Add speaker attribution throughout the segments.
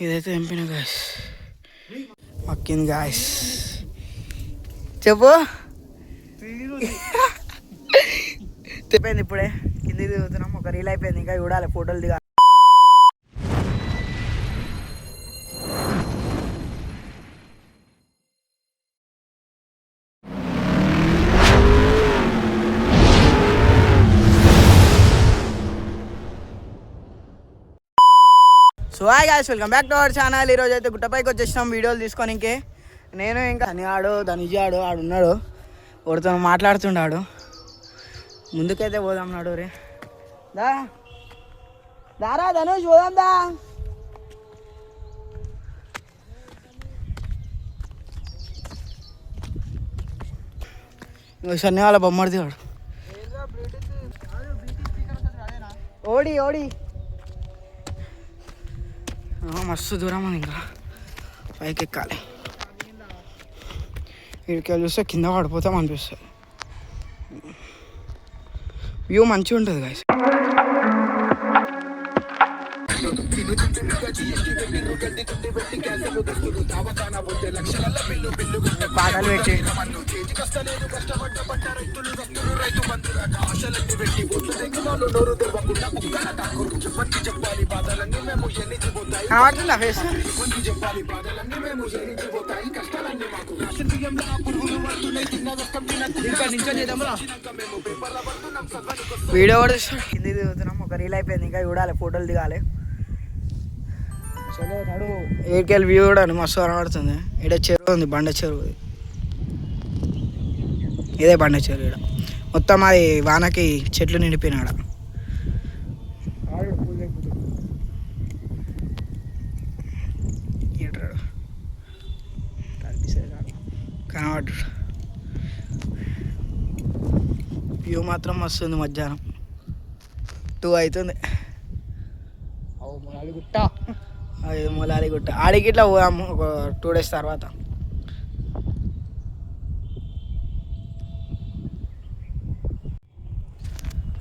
Speaker 1: ఇదైతే ఎంపిన guys, మక్కింది guys. చెప్పు అయిపోయింది ఇప్పుడే, కిందికి దిగుతున్నాం. ఒక రీల్ అయిపోయింది, ఇంకా చూడాలి, ఫోటోలు దిగాలి. So hi guys, welcome back to our channel. ఈరోజు అయితే గుట్టపైకి వచ్చేసినాం వీడియోలు తీసుకొని. ఇంకే నేను ఇంకా అని ధనుజీ ఆడున్నాడు, వాడితో మాట్లాడుతున్నాడు. ముందుకైతే పోదాం, నాడు రే దారా ధనుష్, పోదాం దా. ఇంకో సన్ని వాళ్ళ బొమ్మడిది వాడు, ఓడి ఓడి మస్తు దూరం ఉంది, ఇంకా పైకి ఎక్కాలి. ఇక్కడికి చూస్తే కింద పడిపోతాం అనిపిస్తుంది. వ్యూ మంచిగా ఉంటుంది గాయస్. పాటలు పెట్టి కనబడుతుందా ఫేస్? వీడియో కూడా కింది దిగుతున్నాం. ఒక రీల్ అయిపోయింది, ఇంకా చూడాలి, ఫోటోలు దిగాలి. చలో నాడు ఏకెళ్ళి వ్యూ కూడా మస్తు కనబడుతుంది. ఇక్కడ చెరువు ఉంది, బండ చెరువు. ఇదే బండ చెరువు. ఇక్కడ మొత్తం అది వానకి చెట్లు నిండిపోయినాడ. కనబడు వ్యూ మాత్రం వస్తుంది. మధ్యాహ్నం 2 అవుతుంది. మొలాలి గుట్ట ఆడికి ఇట్లా పోదాము ఒక 2 days తర్వాత.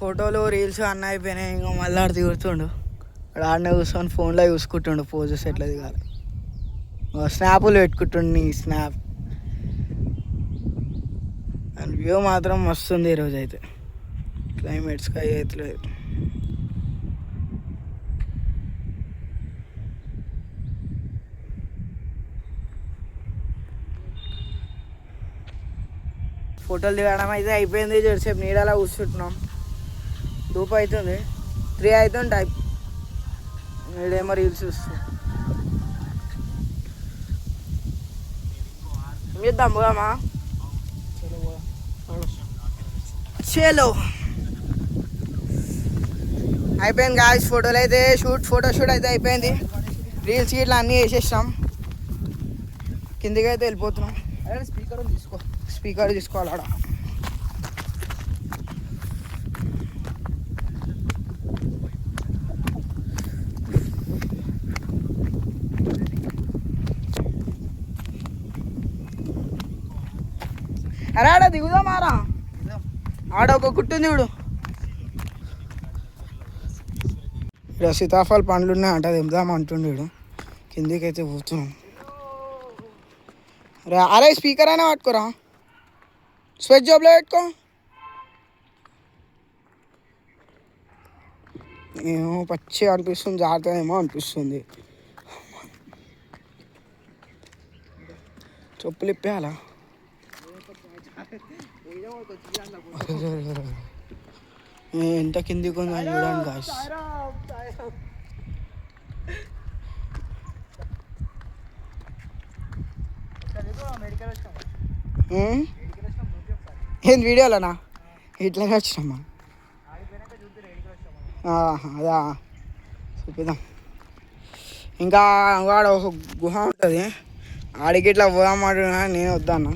Speaker 1: ఫోటోలు రీల్స్ అన్న అయిపోయినాయి. ఇంకా మళ్ళీ ఆడ దిగుతుండు, ఆడనే కూర్చొని ఫోన్లో చూసుకుంటుండు పోజెస్ ఎట్లా దిగాలి. స్నాపులు పెట్టుకుంటుండు, నీ స్నాప్. అండ్ వ్యూ మాత్రం మస్తుంది ఈరోజు అయితే. క్లైమేట్ స్కై అయితే ఫోటోలు దిగడం అయితే అయిపోయింది. జరసేపు నీడలా కూర్చుంటున్నాం. ధూపు అవుతుంది, 3 అవుతుంది టైప్. నీడేమో రీల్స్ చూస్తాం. చేద్దాం పోదామా? చలో అయిపోయింది గాయ్స్. ఫోటోలు అయితే ఫోటోషూట్ అయితే అయిపోయింది. రీల్స్ ఇట్లా అన్నీ వేసేసాం. కిందికి అయితే వెళ్ళిపోతున్నాం. స్పీకర్ తీసుకోవాలి ఆడ. అరే ఆడ దిగుదామారా, ఆడ ఒక గుట్టుంది చూడు. ఇక్కడ సీతాఫల్ పండ్లు ఉన్నాయంట, దింపుదాం అంటుండు వీడు. కిందికి అయితే పోతున్నాం. అరే స్పీకర్ అయినా పట్టుకోరా, స్వెచ్ జాబ్లో పెట్టుకో. ఏమో పచ్చి అనిపిస్తుంది, జాగ్రత్తగా అనిపిస్తుంది. చెప్పులు ఇప్పేయాలా? ఎంత కిందికి ఉందని చూడండి గాయ్స్. ఏంది వీడియోలోనా? ఇట్లానే వచ్చినమ్మా. అదా చూపిద్దాం. ఇంకా వాడ ఒక గుహ ఉంటుంది, ఆడికి ఇట్లా పోదామంటున్నా. నేను వద్దన్నా,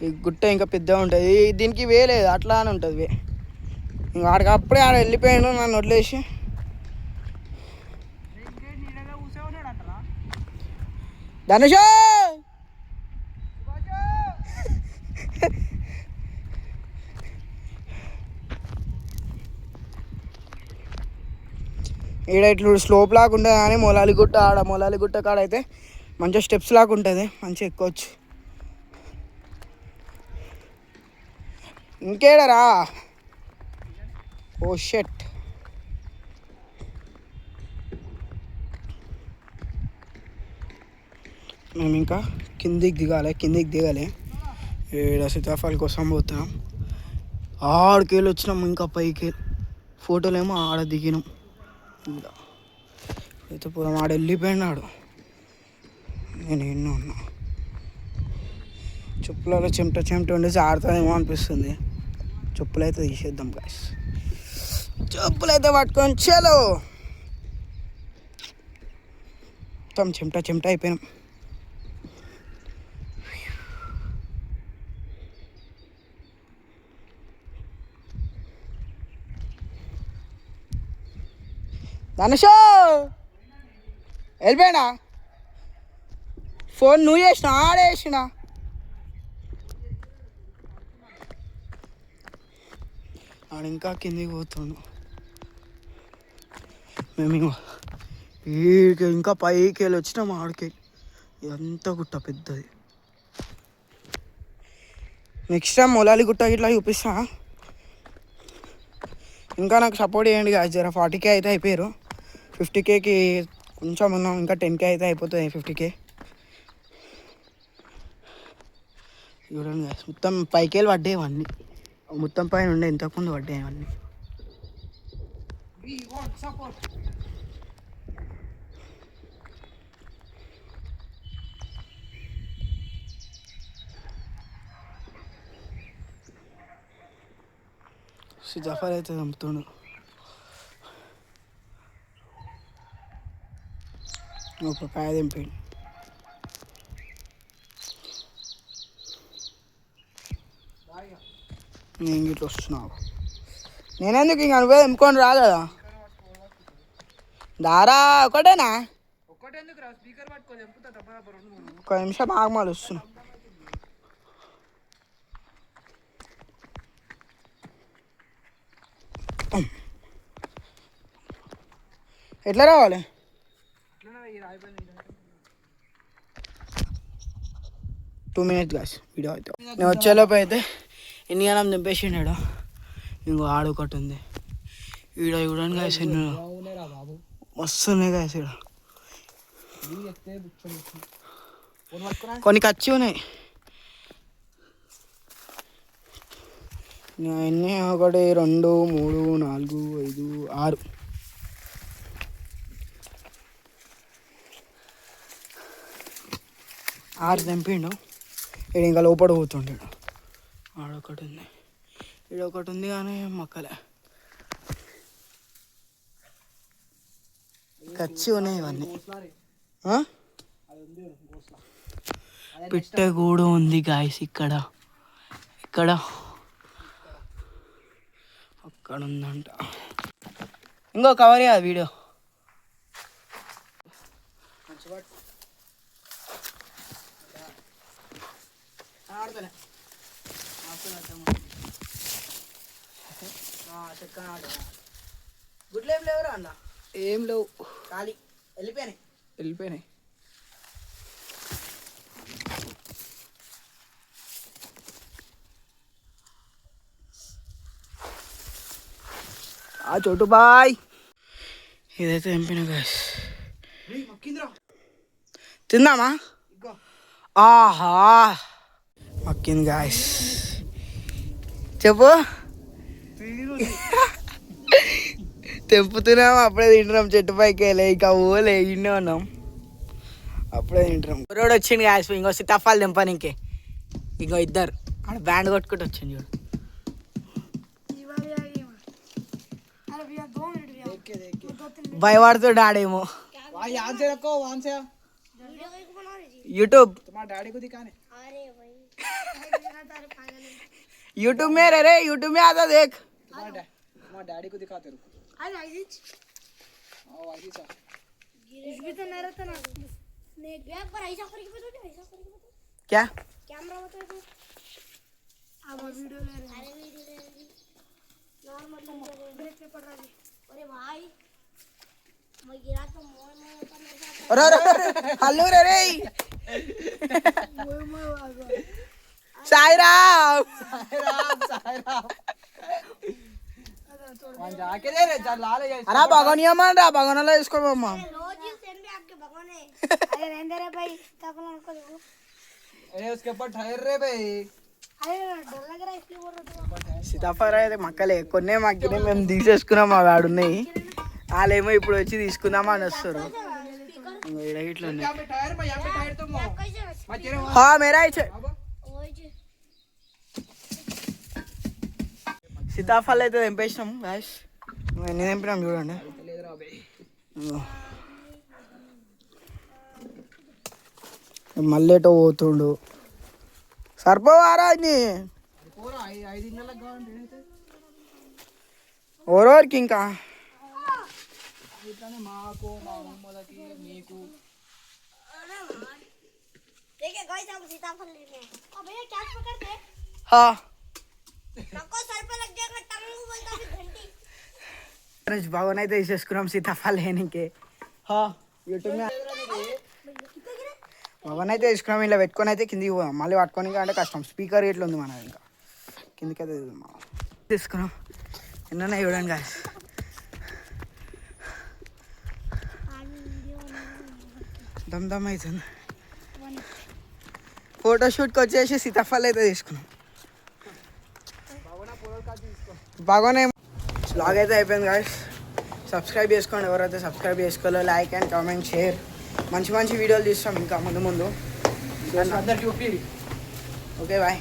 Speaker 1: ఈ గుట్ట ఇంకా పెద్దగా ఉంటుంది. దీనికి వేలేదు, అట్లా అని ఉంటుంది వే. ఇంకా ఆడికి అప్పుడే ఆడ వెళ్ళిపోయాడు నన్ను వదిలేసి. ధనుష్ ఈడ ఇట్లు స్లోప్ లాగా ఉంటుంది కానీ మొలాలి గుట్ట కాడ అయితే మంచిగా స్టెప్స్ లాగా ఉంటుంది, మంచిగా ఎక్కొచ్చు. ఇంకేడరా ఓ షెట్. మేము ఇంకా కిందికి దిగాలి. ఈడ సీతాఫల్ కోసం పోతున్నాం. ఆడికెళ్ళి వచ్చినాం, ఇంకా పైకి ఫోటోలేమో ఆడ దిగినాం. అయితే పూరం ఆడ వెళ్ళిపోయినాడు, నేను ఎన్నో ఉన్నా. చెప్పులలో చెమట ఉండేసి ఆడుతుందేమో అనిపిస్తుంది. చెప్పులు అయితే తీసేద్దాం గాయ్స్. చెప్పులు అయితే పట్టుకొని చలో. మొత్తం చెమట అయిపోయినాం. ధనుషో వెళ్ళిపోయినా, ఫోన్ నువ్వు చేసిన ఆడేసిన. ఆడు ఇంకా కిందికి పోతుండు. మేము వీడికి ఇంకా పైకి వెళ్ళి వచ్చినాం. ఆడికి ఎంత గుట్ట పెద్దది. నెక్స్ట్ టైం మొలాలి గుట్ట ఇట్లా చూపిస్తా. ఇంకా నాకు సపోర్ట్ చేయండి గాయ్స్. జర 40K అయితే అయిపోయారు. 50Kకి కొంచెం ఉన్నాం, ఇంకా 10K అయితే అయిపోతుంది. 50K చూడండి గాయ్స్. మొత్తం పైకి వెళ్ళి పడ్డాయి ఇవన్నీ. మొత్తం పైన ఉండే ఇంతకుముందు పడ్డాయి ఇవన్నీ. జఫర్ అయితే చంపుతుండు. ఒక కాయ దింపండి. నేను ఇట్లా వస్తున్నావు. నేనెందుకు ఇంక అనుకో ఎంకొని రా కదా. దారా ఒకటేనా, ఒక నిమిషం ఆగమాలు వస్తున్నా. ఎట్లా రావాలి? 2 minutes గాయ్స్ వీడియో అయితే. నేను వచ్చేలోపు అయితే ఎన్ని గణం దింపేసిండాడు. ఇంకో ఆడు ఒకటి ఉంది ఈడ. చూడండి గాయ్స్, ఎన్ని మస్తు ఉన్నాయి గాయ్స్ ఈడ. కొన్ని కచ్చి ఉన్నాయి. ఎన్ని? 1 2 3 4 5 6. 6 తెంపిండు. ఈడు ఇంకా లోపల పోతుంటాడు. ఆడొకటి ఉంది, ఈడొకటి ఉంది కానీ మొక్కలే కచ్చి ఉన్నాయి ఇవన్నీ. పిట్ట కూడా ఉంది గాయస్ ఇక్కడ అక్కడ ఉందంట. ఇంకో కవర్ కాదు వీడియో. గుడ్లు ఏం లేవురా అన్న? ఏం లేవు, ఖాళీ. వెళ్ళిపోయినాయి. చోటు బాయ్. ఇదైతే ఎంపిన గాయస్. తిందామా? ఆహా మక్కింది గాయస్. చెప్పు. తెంపుతున్నాం, అప్పుడే తింటున్నాం. చెట్టు పైకి వెళ్ళి ఇంకా ఓలే ఇన్నే ఉన్నాం, అప్పుడే తింటున్నాం. రోడ్ వచ్చింది గాయస్. ఇంకో సీతాఫాలు తెంపనీకే. ఇంకో ఇద్దరు ఆడ బ్యాండ్ కొట్టుకుంటూ వచ్చింది చూడు. భయపడుతుండే ఆడేమో. यूट्यूब यूट्यूब में रे यूट्यूब में आता देख. डैडी को दिखाते रुको. क्या कैमरा बता दो. अब वीडियो ले रहे हैं. नॉर्मल ब्रेक पे पड़ रहा है. अरे भाई హలో రే సాయిరామ్ అరా భగవన్ రా భగవన్లో తీసుకోమమ్మా సీతాఫలం అయితే మక్కలే కొన్నే మక్కినే మేము తీసేసుకున్నాం అవి ఆడున్నాయి వాళ్ళేమో ఇప్పుడు వచ్చి తీసుకుందామా అని వస్తారు ఇట్లా మేరా సీతాఫలం అయితే తెంపేసినాం గాయస్ ఎన్ని తెంపినాం చూడండి మళ్ళేటో పోతుండు సరిపోవారా అన్ని ఓరోరికి ఇంకా మాకు మా అమ్మలకి మీకు భవన్ అయితే తీసేసుకున్నాం సీతాఫలం లేనికే యూట్యూబ్ భవన్ అయితే తీసుకున్నాం ఇలా పెట్టుకొని అయితే కిందికి పోదాం మళ్ళీ పట్టుకొని అంటే కష్టం స్పీకర్ ఇట్లా ఉంది మన ఇంకా కిందికి అయితే తీసుకున్నాం ఎన్నన్నా చూడండి గాయస్ దమ్ దమ్ అవుతుంది ఫోటోషూట్కి వచ్చేసి సీతాఫలం అయితే తీసుకున్నాం బాగానే బ్లాగ్ అయితే అయిపోయింది గాయస్ సబ్స్క్రైబ్ చేసుకోండి ఎవరైతే సబ్స్క్రైబ్ చేసుకోవాలో లైక్ అండ్ కామెంట్ షేర్ మంచి మంచి వీడియోలు తీస్తాం ఇంకా ముందు అందరికీ ఓకే బాయ్